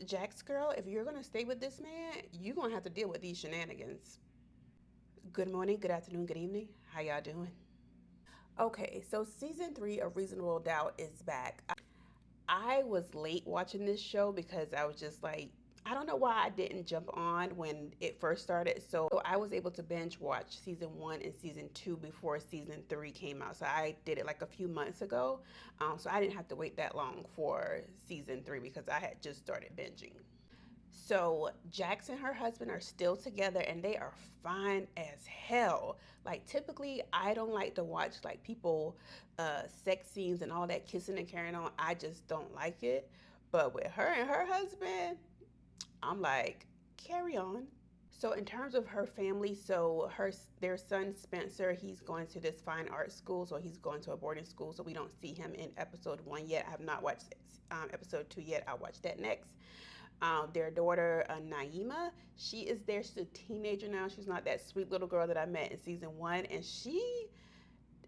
Jax girl, if you're gonna stay with this man, you're gonna have to deal with these shenanigans. Good morning, good afternoon, good evening. How y'all doing? Okay, so season three of Reasonable Doubt is back. I was late watching this show because I was just like, I don't know why I didn't jump on when it first started. So I was able to binge watch season one and season two before season three came out. So I did it like a few months ago. So I didn't have to wait that long for season three because I had just started binging. So Jax and her husband are still together and they are fine as hell. Like typically I don't like to watch like people sex scenes and all that kissing and carrying on. I just don't like it. But with her and her husband, I'm like, carry on. So in terms of her family, so their son Spencer, he's going to this fine art school, so he's going to a boarding school. So we don't see him in episode one yet. I have not watched episode two yet. I'll watch that next. Their daughter Naima, she is their teenager now. She's not that sweet little girl that I met in season one, and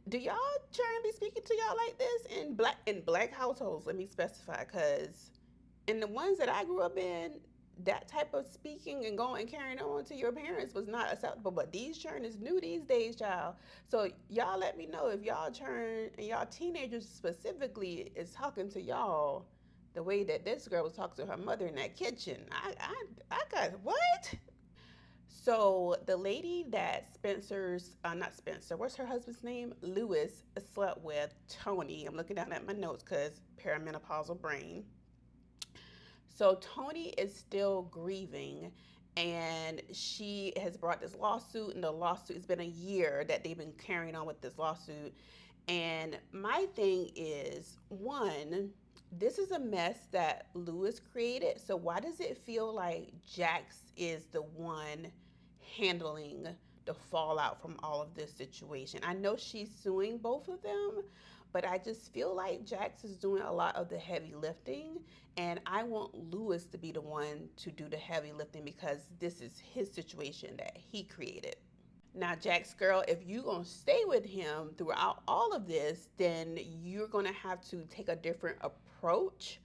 do y'all try and be speaking to y'all like this in black households? Let me specify, cause in the ones that I grew up in, that type of speaking and going and carrying on to your parents was not acceptable. But these children is new these days, child. So y'all let me know if y'all children and y'all teenagers specifically is talking to y'all the way that this girl was talking to her mother in that kitchen. I got what? So the lady that not Spencer, what's her husband's name? Lewis slept with, Tony. I'm looking down at my notes because perimenopausal brain. So Tony is still grieving and she has brought this lawsuit, and the lawsuit, it's been a year that they've been carrying on with this lawsuit. And my thing is, one, this is a mess that Lewis created. So why does it feel like Jax is the one handling the fallout from all of this situation? I know she's suing both of them, but I just feel like Jax is doing a lot of the heavy lifting, and I want Lewis to be the one to do the heavy lifting because this is his situation that he created. Now, Jax girl, if you're going to stay with him throughout all of this, then you're going to have to take a different approach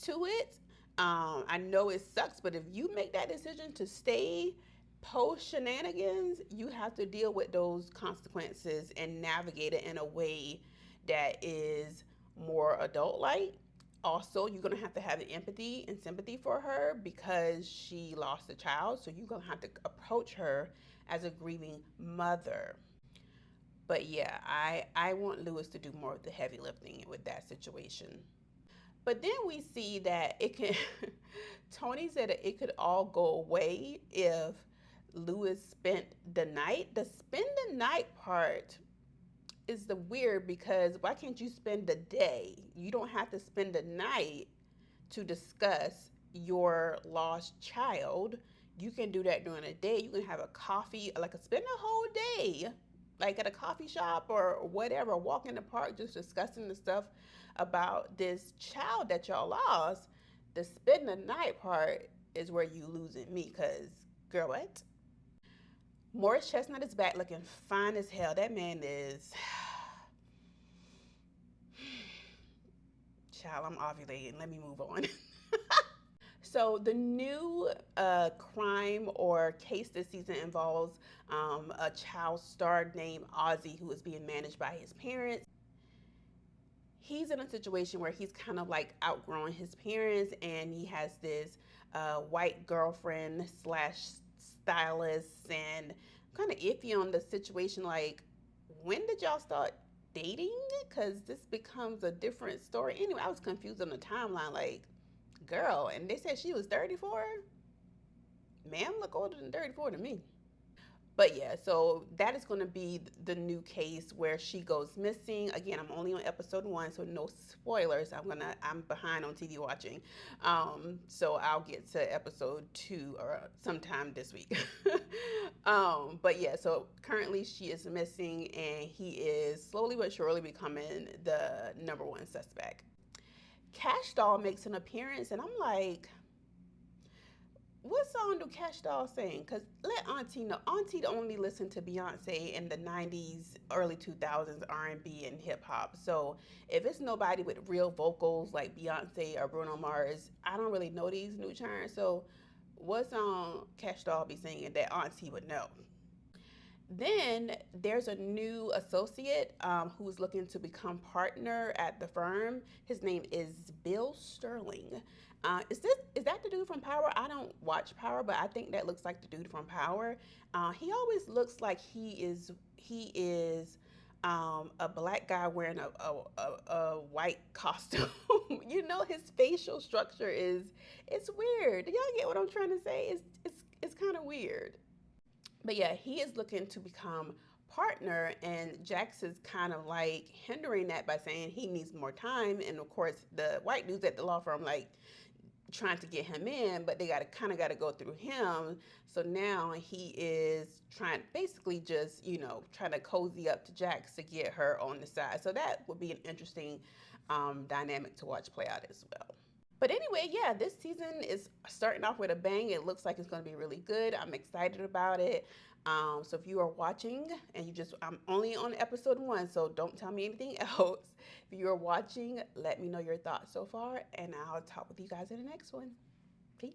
to it. I know it sucks, but if you make that decision to stay post shenanigans, you have to deal with those consequences and navigate it in a way that is more adult like. Also, you're going to have the empathy and sympathy for her because she lost a child. So you're going to have to approach her as a grieving mother. But yeah, I want Lewis to do more of the heavy lifting with that situation. But then we see that it can, Tony said that it could all go away if Lewis spent the night. The spend the night part is the weird because why can't you spend the day? You don't have to spend the night to discuss your lost child. You can do that during the day. You can have a coffee, like spend a whole day, like at a coffee shop or whatever, walk in the park, just discussing the stuff about this child that y'all lost. The spend the night part is where you losing me, cause girl, what? Morris Chestnut is back looking fine as hell. That man is. Child, I'm ovulating. Let me move on. So the new crime or case this season involves a child star named Ozzy who is being managed by his parents. He's in a situation where he's kind of like outgrowing his parents, and he has this white girlfriend slash stylist, and I'm kind of iffy on the situation. Like, when did y'all start dating? Because this becomes a different story. Anyway, I was confused on the timeline. Like, girl, and they said she was 34. Ma'am, look older than 34 to me. But yeah, so that is going to be the new case where she goes missing. Again, I'm only on episode one, so no spoilers. I'm behind on TV watching, so I'll get to episode two or sometime this week. But yeah, so currently she is missing, and he is slowly but surely becoming the number one suspect. Cash Doll makes an appearance, and I'm like, What song do Cash Doll sing? Cause let Auntie know. Auntie only listened to Beyonce in the '90s, early 2000s R&B and hip hop. So if it's nobody with real vocals like Beyonce or Bruno Mars, I don't really know these new chants. So what song Cash Doll be singing that Auntie would know? Then there's a new associate who's looking to become partner at the firm. His name is Bill Sterling. Is that the dude from Power? I don't watch Power, but I think that looks like the dude from Power. He always looks like he is a black guy wearing a white costume. You know, his facial structure is it's weird. Do y'all get what I'm trying to say? It's kind of weird. But yeah, he is looking to become partner, and Jax is kind of like hindering that by saying he needs more time. And of course, the white dudes at the law firm like trying to get him in, but they got to go through him. So now he is trying, basically just trying to cozy up to Jax to get her on the side. So that would be an interesting dynamic to watch play out as well. But anyway, yeah, this season is starting off with a bang. It looks like it's going to be really good. I'm excited about it. So if you are watching and I'm only on episode 1, so don't tell me anything else. If you are watching, let me know your thoughts so far, and I'll talk with you guys in the next one. Peace.